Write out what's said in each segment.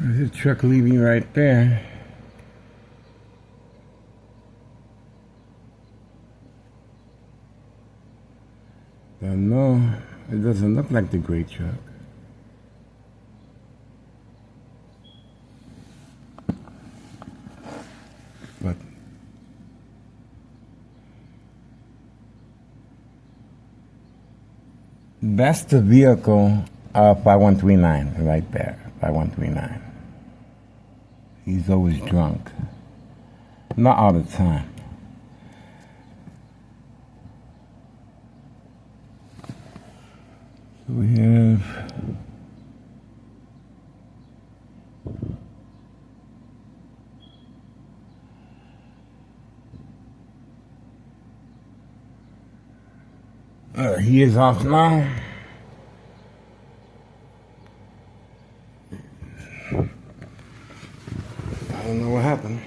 There's a truck leaving right there. No, it doesn't look like the gray truck. But that's the vehicle of 5139 right there. 5139. He's always drunk. Not all the time. So we have he is off now. I don't know what happened.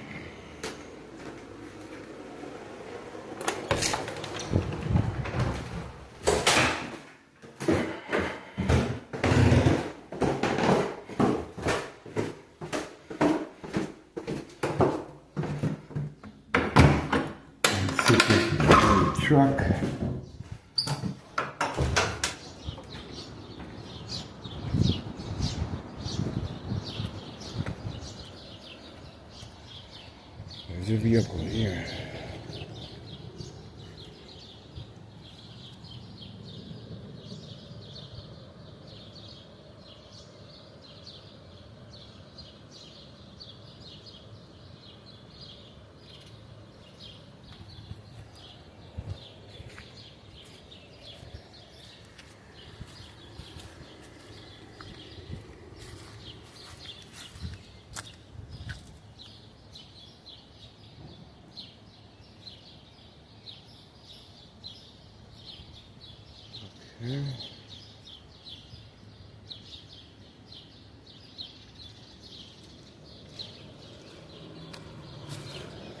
Let's see the truck. There's a vehicle here. Okay.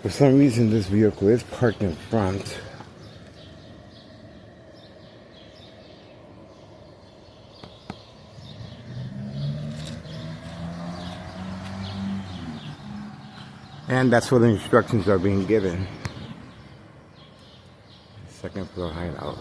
For some reason, this vehicle is parked in front. And that's where the instructions are being given. Second floor hideout.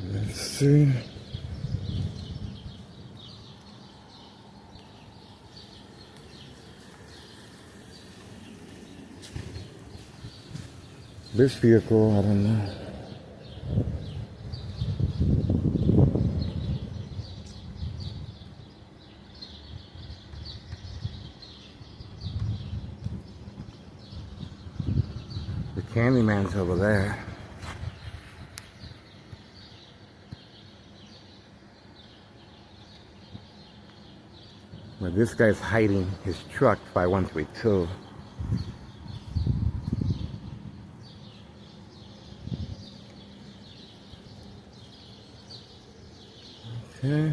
Let's see. This vehicle, I don't know. The Candyman's over there. But this guy's hiding his truck by 132. Okay.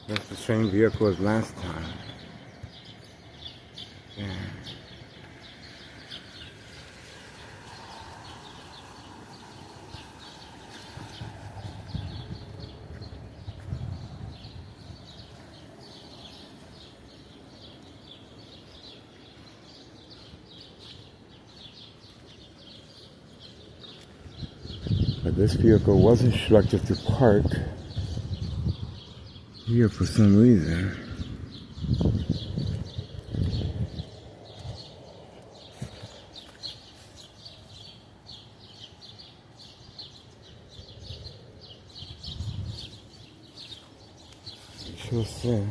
That's the same vehicle as last time. Yeah. But this vehicle was instructed to park here for some reason. We'll see.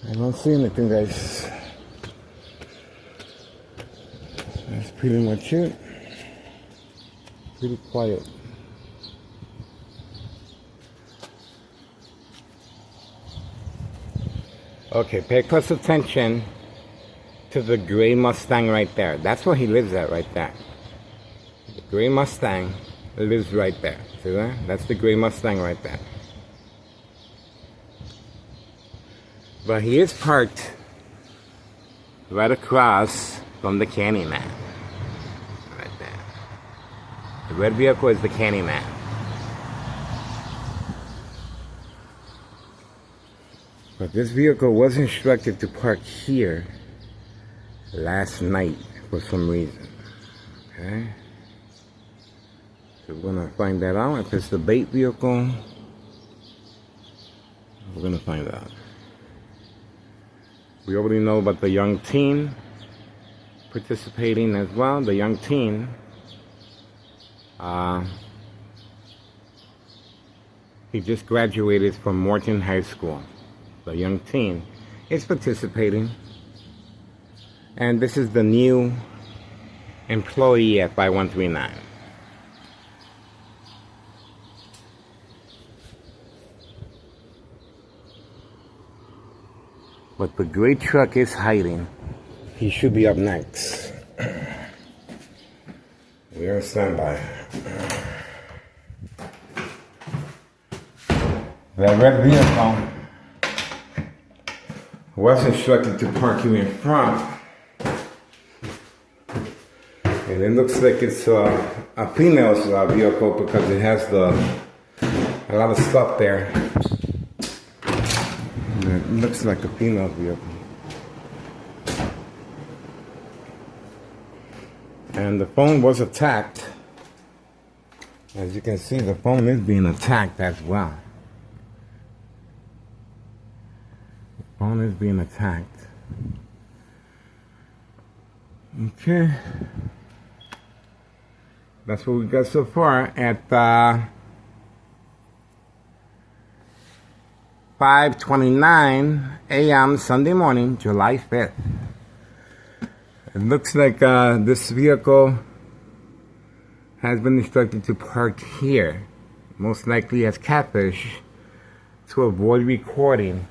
I don't see anything, guys. That's pretty much it. Pretty quiet. Okay, pay close attention to the gray Mustang right there. That's where he lives at right there. The gray Mustang lives right there. See that? That's the gray Mustang right there. But he is parked right across from the Candyman. Right there. The red vehicle is the Candyman. But this vehicle was instructed to park here last night for some reason. Okay? So we're gonna find that out. If it's the bait vehicle, we're gonna find out. We already know about the young teen participating as well. The young teen he just graduated from Morton High School. The young teen is participating, and this is the new employee at 5139. But the gray truck is hiding. He should be up next. We are on standby. That red vehicle was instructed to park here in front. And it looks like it's a female's vehicle because it has a lot of stuff there. It looks like a female vehicle. And the phone was attacked. As you can see, the phone is being attacked as well. The phone is being attacked. Okay. That's what we got so far at 5:29 a.m. Sunday morning, July 5th. It looks like this vehicle has been instructed to park here, most likely as catfish, to avoid recording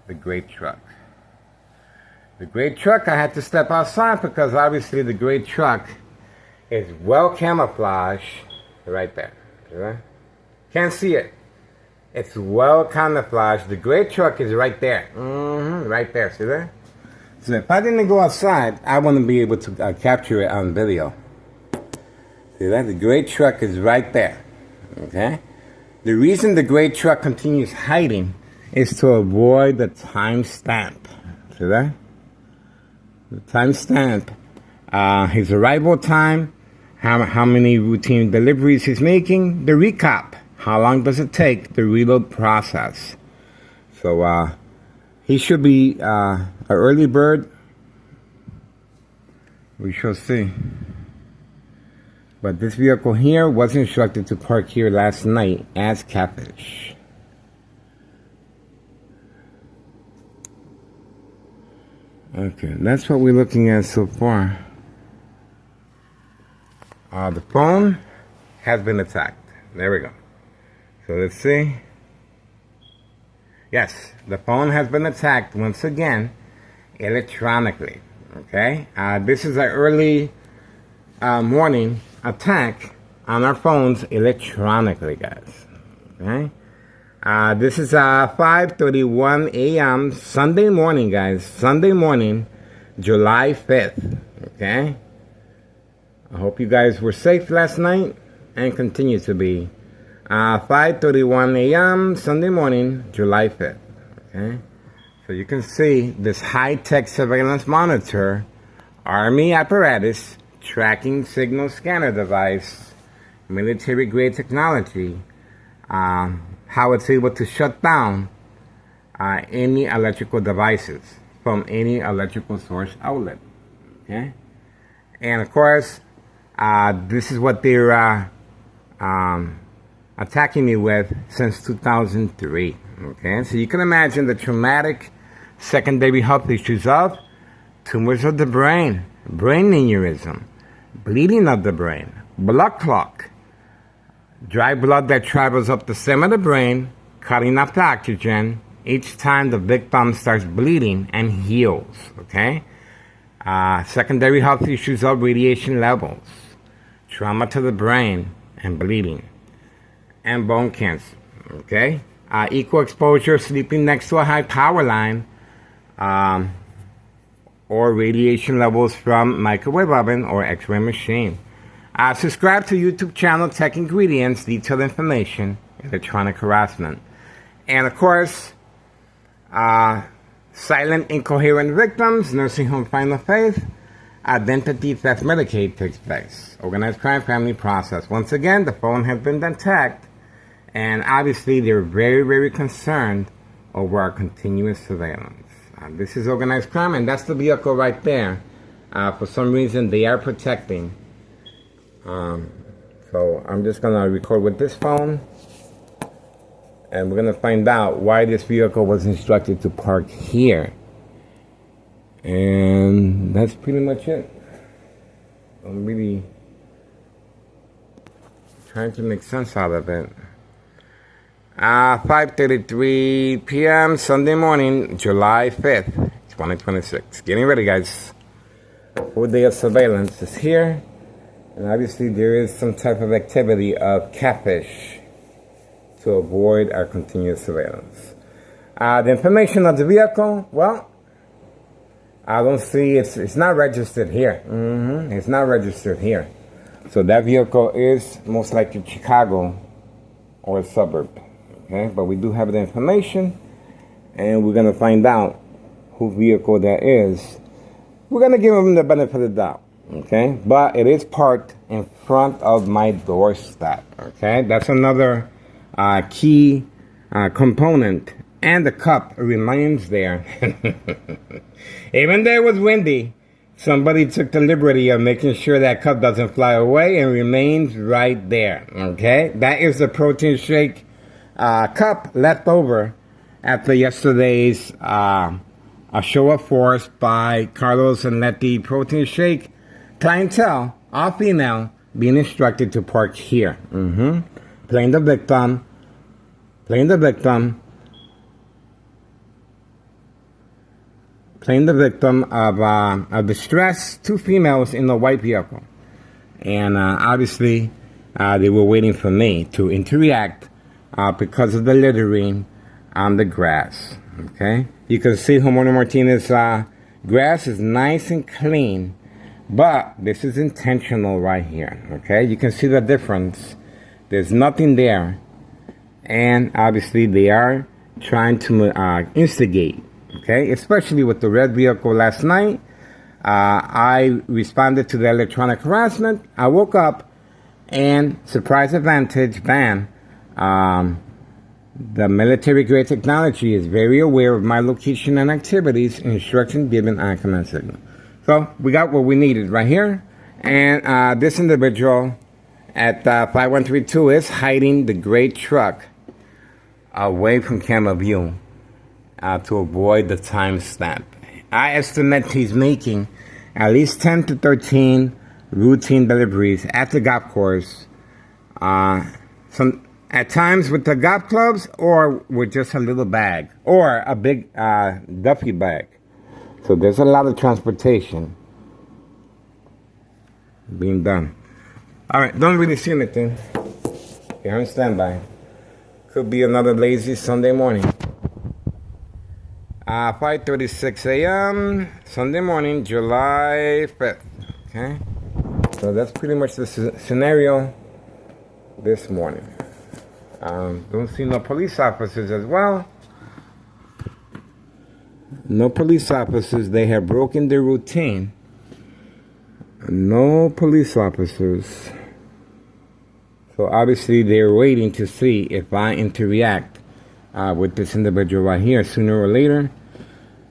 the gray truck. The gray truck, I had to step outside because obviously the gray truck is well camouflaged right there. Right? Can't see it. It's well camouflaged. The gray truck is right there. Right there. See that? So if I didn't go outside, I wouldn't be able to capture it on video. See that? The gray truck is right there. Okay? The reason the gray truck continues hiding is to avoid the timestamp. See that? The timestamp. His arrival time, how many routine deliveries he's making, the recap. How long does it take the reload process? So he should be an early bird. We shall see. But this vehicle here was instructed to park here last night as catfish. Okay, that's what we're looking at so far. The phone has been attacked. There we go. So let's see. Yes, the phone has been attacked once again electronically. Okay, this is an early morning attack on our phones electronically, guys. Okay, this is 5:31 a.m. Sunday morning, guys. Sunday morning, July 5th. Okay, I hope you guys were safe last night and continue to be. 5:31 a.m. Sunday morning, July 5th. Okay, so you can see this high-tech surveillance monitor Army apparatus, tracking signal scanner device, military grade technology, how it's able to shut down any electrical devices from any electrical source outlet. Okay, and of course, this is what they're attacking me with since 2003. Okay, so you can imagine the traumatic secondary health issues of tumors of the brain aneurysm, bleeding of the brain, blood clot, dry blood that travels up the stem of the brain, cutting off the oxygen each time the victim starts bleeding and heals. Okay, secondary health issues of radiation levels, trauma to the brain and bleeding, and bone cancer. Okay, equal exposure, sleeping next to a high power line, or radiation levels from microwave oven or x-ray machine. Subscribe to YouTube channel Tech Ingredients, detailed information, electronic harassment. And of course, silent incoherent victims, nursing home final faith, identity theft Medicaid takes place. Organized crime family process. Once again, the phone has been detected, and obviously they're very, very concerned over our continuous surveillance. This is organized crime, and that's the vehicle right there. For some reason, they are protecting. So I'm just going to record with this phone, and we're going to find out why this vehicle was instructed to park here. And that's pretty much it. I'm really trying to make sense out of it. 5:33 p.m. Sunday morning, July 5th, 2026. Getting ready, guys. 4 day of surveillance is here. And obviously there is some type of activity of catfish to avoid our continuous surveillance. The information of the vehicle, well, I don't see, it's not registered here. It's not registered here. So that vehicle is most likely Chicago or a suburb. Okay, but we do have the information, and we're going to find out whose vehicle that is. We're going to give them the benefit of the doubt. Okay, but it is parked in front of my doorstep. Okay, that's another key component. And the cup remains there. Even though it was windy, somebody took the liberty of making sure that cup doesn't fly away and remains right there. Okay, that is the protein shake cup left over after yesterday's a show of force by Carlos and Letty protein shake clientele, all female, being instructed to park here. Playing the victim of distress, two females in a white vehicle. And obviously, they were waiting for me to interact because of the littering on the grass. Okay? You can see Homero Martinez grass is nice and clean, but this is intentional right here. Okay? You can see the difference. There's nothing there. And obviously, they are trying to instigate. Okay? Especially with the red vehicle last night. I responded to the electronic harassment. I woke up and surprise advantage, bam. The military grade technology is very aware of my location and activities, instruction given on command signal. So we got what we needed right here. And this individual at 5132 is hiding the gray truck away from camera view to avoid the timestamp. I estimate he's making at least 10 to 13 routine deliveries at the golf course. At times with the golf clubs, or with just a little bag, or a big Duffy bag. So there's a lot of transportation being done. All right, don't really see anything. Here on standby. Could be another lazy Sunday morning. 5:36 a.m. Sunday morning, July 5th. Okay, so that's pretty much the scenario this morning. Don't see no police officers as well. No police officers. They have broken their routine No police officers. So obviously they're waiting to see if I interact with this individual right here sooner or later.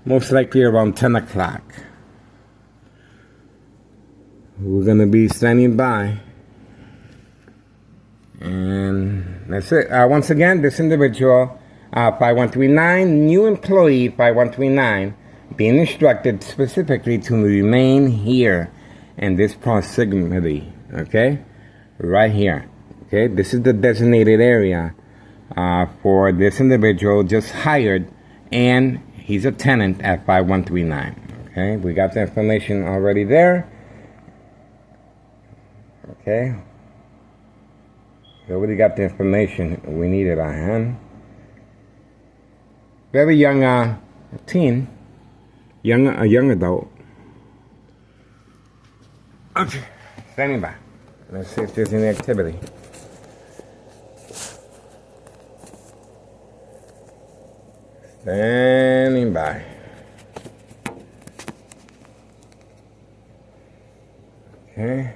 Most likely around 10 o'clock. We're going to be standing by. And that's it. Once again, this individual, 5139, new employee 5139, being instructed specifically to remain here in this proximity. Okay? Right here. Okay? This is the designated area for this individual just hired, and he's a tenant at 5139. Okay? We got the information already there. Okay? We already got the information we needed on him. Very young teen. A young adult. Okay. Standing by. Let's see if there's any activity. Standing by. Okay.